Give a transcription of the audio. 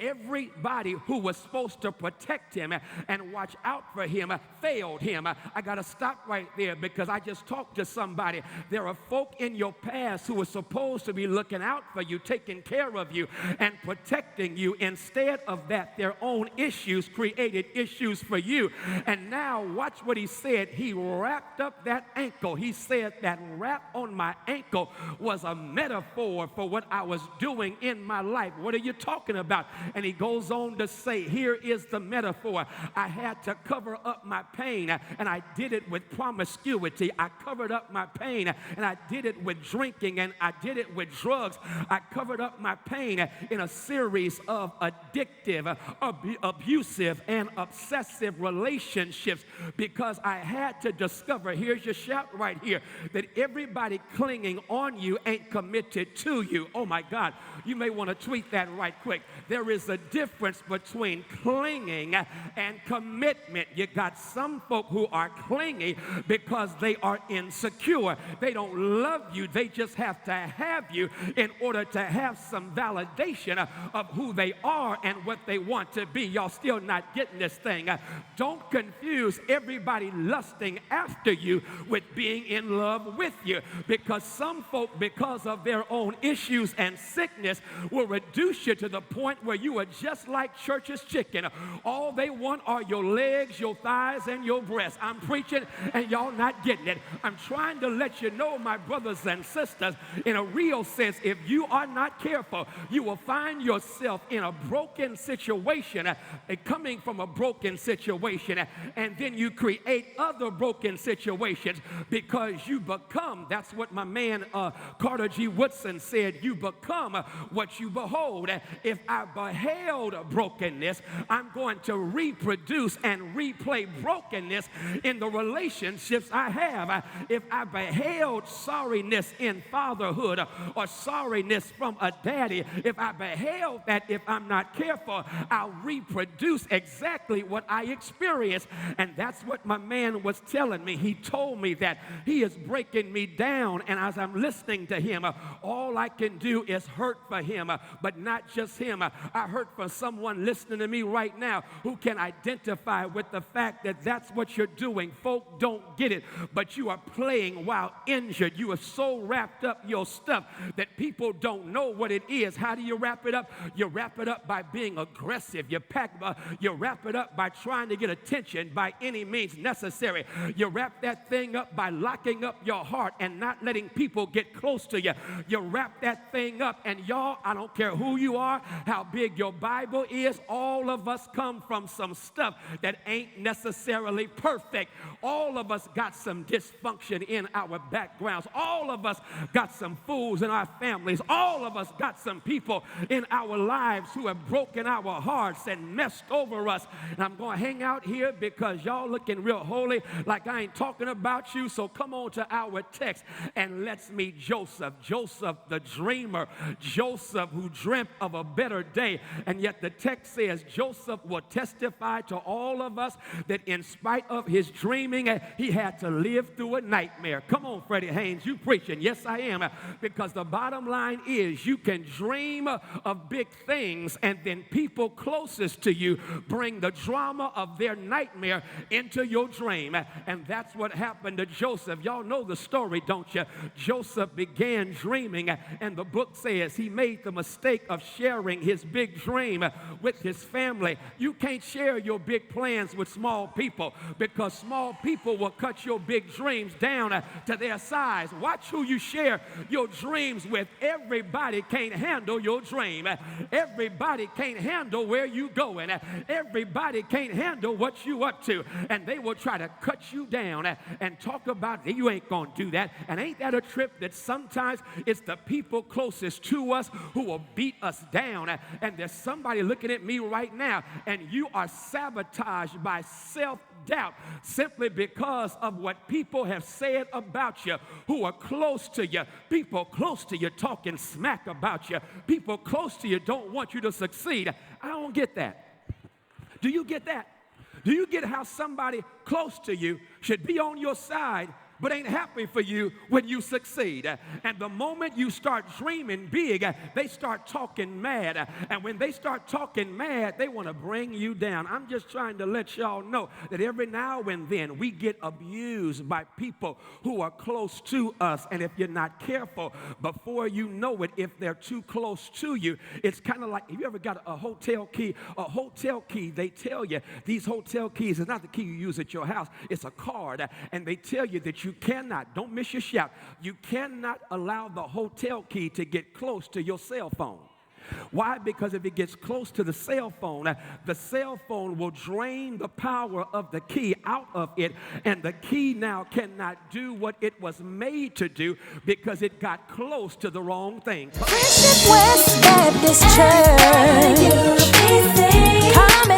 everybody who was supposed to protect him and watch out for him failed him. I got to stop right there because I just talked to somebody. There are folk in your past who were supposed to be looking out for you, taking care of you, and protecting you. Instead of that, their own issues created issues for you. And now watch what he said. He wrapped up that ankle. He said that wrap on my ankle was a metaphor for what I was doing in my life. What are you talking about? And he goes on to say, here is the metaphor. I had to cover up my pain, and I did it with promiscuity. I covered up my pain, and I did it with drinking, and I did it with drugs. I covered up my pain in a series of addictive, abusive, and obsessive relationships because I had to discover, here's your shout right here, that everybody clinging on you ain't committed to you. Oh my God, you may want to tweet that right quick. There is a difference between clinging and commitment. You got some folk who are clingy because they are insecure. They don't love you. They just have to have you in order to have some validation of who they are and what they want to be. Y'all still not getting this thing. Don't confuse everybody lusting after you with being in love with you, because some folk, because of their own issues and sickness, will reduce you to the point where you are just like church's chicken. All they want are your legs, your thighs, and your breasts. I'm preaching and y'all not getting it. I'm trying to let you know, my brothers and sisters, in a real sense, if you are not careful, you will find yourself in a broken situation, coming from a broken situation, and then you create other broken situations because you become, that's what my man Carter G. Woodson said, you become what you behold. If I beheld brokenness, I'm going to reproduce and replay brokenness in the relationships I have. If I beheld sorriness in fatherhood or sorriness from a daddy, if I beheld that, if I'm not careful, I'll reproduce exactly what I experienced. And that's what my man was telling me. He told me that he is breaking me down, and as I'm listening to him, all I can do is hurt for him, but not just him. I hurt for someone listening to me right now who can identify with the fact that that's what you're doing. Folk don't get it, but you are playing while injured. You are so wrapped up your stuff that people don't know what it is. How do you wrap it up? You wrap it up by being aggressive. You wrap it up by trying to get attention by any means necessary. You wrap that thing up by locking up your heart and not letting people get close to you. You wrap that thing up, and y'all, I don't care who you are, how big your Bible is, all of us come from some stuff that ain't necessarily perfect. All of us got some dysfunction in our backgrounds. All of us got some fools in our families. All of us got some people in our lives who have broken our hearts and messed over us. And I'm going to hang out here because y'all looking real holy like I ain't talking about you. So come on to our text and let's meet Joseph. Joseph the dreamer. Joseph who dreamt of a better day. And yet the text says Joseph will testify to all of us that in spite of his dreaming, he had to live through a nightmare. Come on, Freddie Haynes, you preaching. Yes, I am. Because the bottom line is you can dream of big things, and then people closest to you bring the drama of their nightmare into your dream. And that's what happened to Joseph. Y'all know the story, don't you? Joseph began dreaming, and the book says he made the mistake of sharing his big dream with his family. You can't share your big plans with small people because small people will cut your big dreams down to their size. Watch who you share your dreams with. Everybody can't handle your dream. Everybody can't handle where you going. Everybody can't handle what you up to, and they will try to cut you down and talk about you ain't gonna do that. And ain't that a trip that sometimes it's the people closest to us who will beat us down? And there's somebody looking at me right now, and you are sabotaged by self-doubt simply because of what people have said about you who are close to you. People close to you talking smack about you. People close to you don't want you to succeed. I don't get that. Do you get that? Do you get how somebody close to you should be on your side but ain't happy for you when you succeed. And the moment you start dreaming big, they start talking mad. And when they start talking mad, they want to bring you down. I'm just trying to let y'all know that every now and then we get abused by people who are close to us. And if you're not careful, before you know it, if they're too close to you, it's kind of like, have you ever got a hotel key? A hotel key, they tell you, these hotel keys is not the key you use at your house. It's a card. And they tell you that you cannot, don't miss your shout, you cannot allow the hotel key to get close to your cell phone. Why? Because if it gets close to the cell phone will drain the power of the key out of it, and the key now cannot do what it was made to do because it got close to the wrong thing. Friendship West Baptist Church. Come